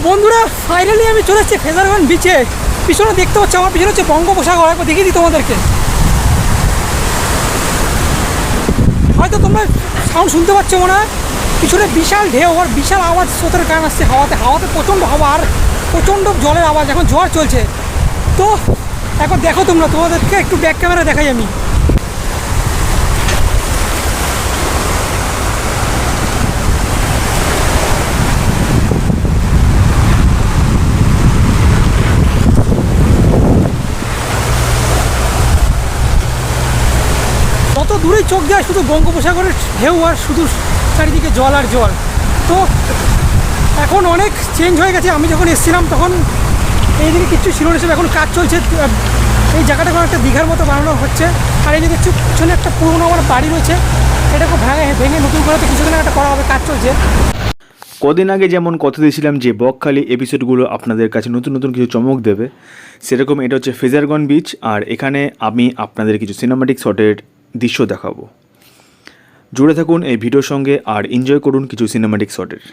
বন্ধুরা ফাইনালি আমি চলে এসেছি ফ্রেজারগঞ্জ বিচে। পিছনে দেখতে পাচ্ছি, আমার পিছনে হচ্ছে বঙ্গোপসাগর। একবার দেখিয়ে দিই তোমাদেরকে। হয়তো তোমরা সাউন্ড শুনতে পাচ্ছ মনে হয়, পিছনে বিশাল ঢেউ আর বিশাল আওয়াজ স্রোতের গান আসছে। হাওয়াতে প্রচণ্ড হাওয়া আর প্রচণ্ড জলের আওয়াজ। এখন ঝড় চলছে। তো একবার দেখো তোমরা, তোমাদেরকে একটু ব্যাক ক্যামেরা দেখাই আমি। যত দূরেই চোখ যায় শুধু বঙ্গোপসাগরের ঢেউ আর শুধু চারিদিকে জল আর জল। তো এখন অনেক চেঞ্জ হয়ে গেছে। আমি যখন এসেছিলাম তখন এইদিকে কিচ্ছু ছিল না, সব এখন কাজ চলছে। এই জায়গাটা কোনো একটা দীঘার মতো বানানো হচ্ছে। আর এই যে দেখছি পিছনে একটা পুরোনো আমার বাড়ি রয়েছে, এটাকে ভেঙে নতুন করে তো কিছুদিন একটা করা হবে, কাজ চলছে। কদিন আগে যেমন কথা দিয়েছিলাম যে বকখালি এপিসোডগুলো আপনাদের কাছে নতুন নতুন কিছু চমক দেবে, সেরকম এটা হচ্ছে ফ্রেজারগঞ্জ বিচ। আর এখানে আমি আপনাদের কিছু সিনেমাটিক শটের দৃশ্য দেখাবো। জুড়ে থাকুন এই ভিডিওর সঙ্গে আর এনজয় করুন কিছু সিনেমাটিক শটের।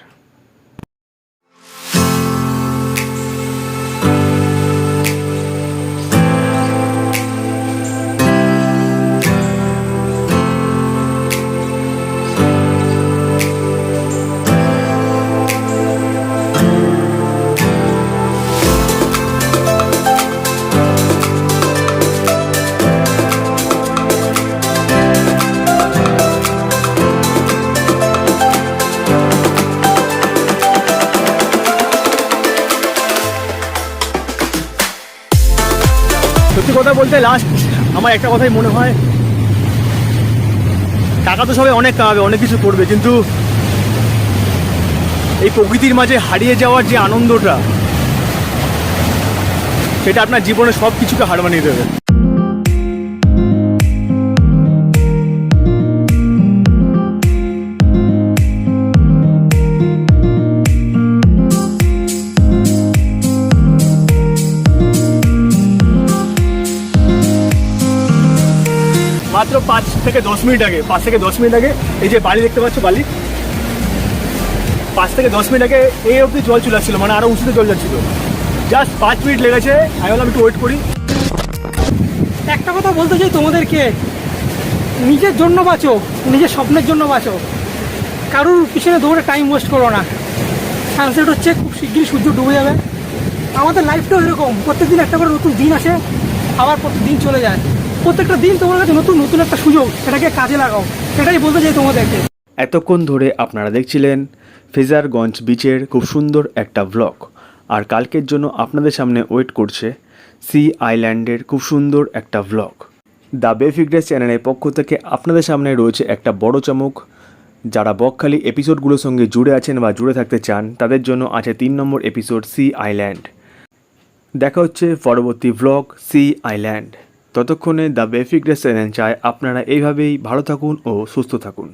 সত্যি কথা বলতে লাস্ট আমার একটা কথাই মনে হয়, টাকা তো সবাই অনেক কামাবে, অনেক কিছু করবে, কিন্তু এই প্রকৃতির মাঝে হারিয়ে যাওয়ার যে আনন্দটা, সেটা আপনার জীবনে সব কিছুকে হার মানিয়ে দেবে। মাত্র 5 থেকে 10 মিনিট আগে এই যে বালি দেখতে পাচ্ছ, বালি 5 থেকে 10 মিনিট আগে এই অবধি জল চলে আসছিল, মানে আরও উঁচুতে জল যাচ্ছিল। জাস্ট 5 মিনিট লেগেছে। আমি বললাম একটু ওয়েট করি। একটা কথা বলতে চাই তোমাদেরকে, নিজের জন্য বাঁচো, নিজের স্বপ্নের জন্য বাঁচো। কারোর পিছনে দৌড়ে টাইম ওয়েস্ট করো না। সানসেট হচ্ছে, খুব শিগগিরই সূর্য ডুবে যাবে। আমাদের লাইফটাও এরকম, প্রত্যেকদিন একটা করে নতুন দিন আসে, আবার প্রত্যেক চলে যায়। প্রত্যেকটা দিন তোমার কাছে নতুন নতুন একটা সুযোগ, সেটাকে কাজে লাগাও। সেটাই বলতে চাই তোমাদেরকে। এতক্ষণ ধরে আপনারা দেখছিলেন ফ্রেজারগঞ্জ বিচের খুব সুন্দর একটা ব্লগ। আর কালকের জন্য আপনাদের সামনে ওয়েট করছে সি আইল্যান্ডের খুব সুন্দর একটা ব্লগ। দ্য বে ফিটনেস চ্যানেলের পক্ষ থেকে আপনাদের সামনে রয়েছে একটা বড় চমক। যারা বকখালি এপিসোডগুলোর সঙ্গে জুড়ে আছেন বা জুড়ে থাকতে চান, তাদের জন্য আছে 3 নম্বর এপিসোড সি আইল্যান্ড। দেখা হচ্ছে পরবর্তী ব্লগ সি আইল্যান্ড। ততক্ষণে দ্য বে ফিটনেস চ্যানেল চায় আপনারা এইভাবেই ভালো থাকুন ও সুস্থ থাকুন।